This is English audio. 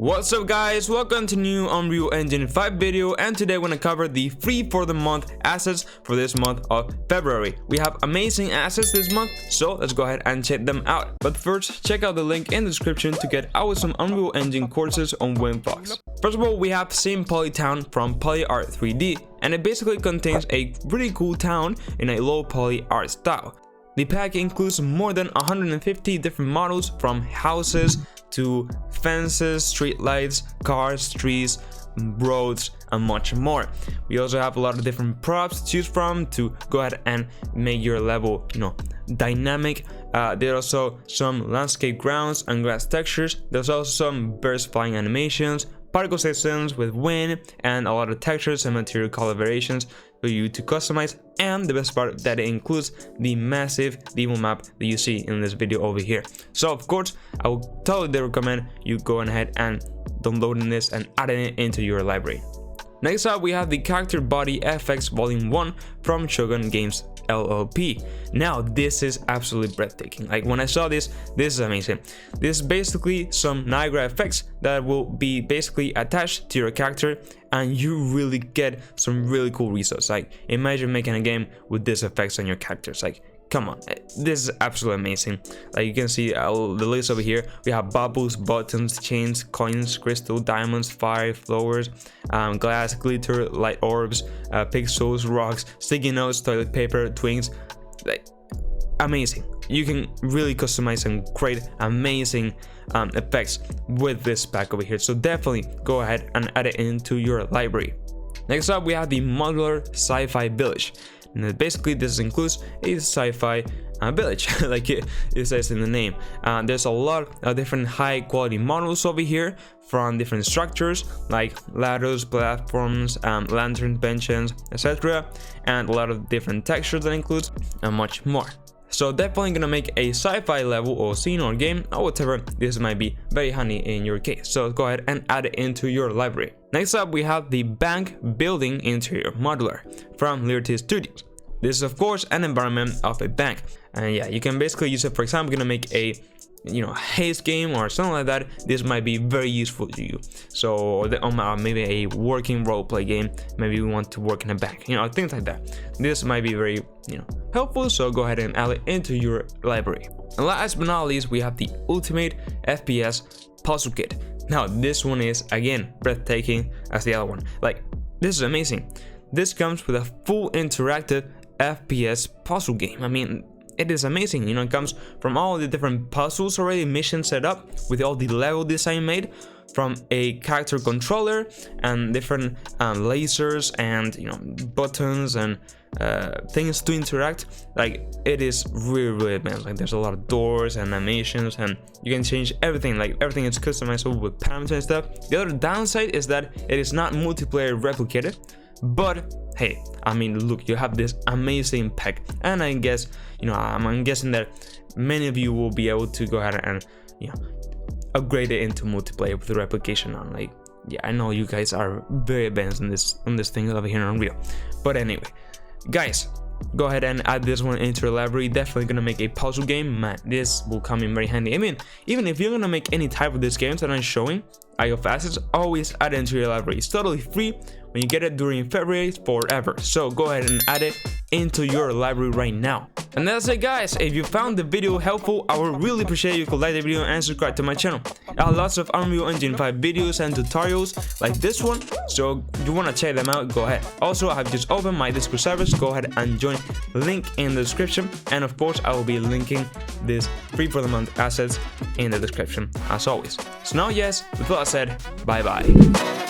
What's up guys, welcome to new Unreal Engine 5 video, and today we're gonna cover the free for the month assets for this month of February. We have amazing assets this month, so let's go ahead and check them out. But first, check out the link in the description to get awesome Unreal Engine courses on WinFox. First of all, we have Sim Poly Town from PolyArt 3D, and it basically contains a really cool town in a low poly art style. The pack includes more than 150 different models, from houses to fences, street lights, cars, trees, roads, and much more. We also have a lot of different props to choose from to go ahead and make your level, dynamic. There are also some landscape grounds and grass textures. There's also some birds flying animations, particle systems with wind, and a lot of textures and material color variations for you to customize. And the best part, that it includes the massive demo map that you see in this video over here. So of course, I would totally recommend you go ahead and downloading this and adding it into your library. Next up, we have the Character Body FX Volume 1 from Shogun Games LLP. Now this is absolutely breathtaking. Like, when I saw this is amazing. This is basically some Niagara effects that will be basically attached to your character, and you really get some really cool results. Like, imagine making a game with these effects on your characters. Like, come on, this is absolutely amazing. Like, you can see the list over here. We have bubbles, buttons, chains, coins, crystal, diamonds, fire, flowers, glass, glitter, light orbs, pixels, rocks, sticky notes, toilet paper, twins. Like, amazing. You can really customize and create amazing effects with this pack over here. So definitely go ahead and add it into your library. Next up, we have the modular sci-fi village. And basically, this includes a sci-fi village, like it says in the name. There's a lot of different high quality models over here, from different structures like ladders, platforms, lanterns, benches, etc., and a lot of different textures that includes, and much more. So definitely gonna make a sci-fi level or scene or game or whatever. This might be very handy in your case, so go ahead and add it into your library. Next up, we have the bank building interior modular from Liberty Studios. This is of course an environment of a bank, and yeah, you can basically use it. For example, gonna make a haste game or something like that. This might be very useful to you. So, or maybe a working role-play game. Maybe you want to work in a bank, things like that. This might be very helpful, so go ahead and add it into your library. And last but not least, we have the ultimate FPS puzzle kit. Now this one is again breathtaking as the other one. Like, this is amazing. This comes with a full interactive FPS puzzle game. I mean, it is amazing. It comes from all the different puzzles already, missions set up with all the level design made, from a character controller and different lasers and buttons and things to interact. Like, it is really advanced. Like, there's a lot of doors and animations, and you can change everything. Like, everything is customizable with parameters and stuff. The other downside is that it is not multiplayer replicated, but hey, I mean, look, you have this amazing pack, and I guess I'm guessing that many of you will be able to go ahead and upgrade it into multiplayer with the replication on. Like, yeah, I know you guys are very advanced on this thing over here on Unreal. But anyway, guys, go ahead and add this one into your library. Definitely gonna make a puzzle game. Man, this will come in very handy. I mean, even if you're gonna make any type of these games that I'm showing, your facets, always add it into your library. It's totally free. When you get it during February, forever. So go ahead and add it into your library right now. And that's it, guys. If you found the video helpful, I would really appreciate you could like the video and subscribe to my channel. I have lots of Unreal Engine 5 videos and tutorials like this one, so if you want to check them out, go ahead. Also, I have just opened my Discord servers. Go ahead and join. Link in the description, and of course I will be linking this free for the month assets in the description as always. So now, yes, with that said, bye bye.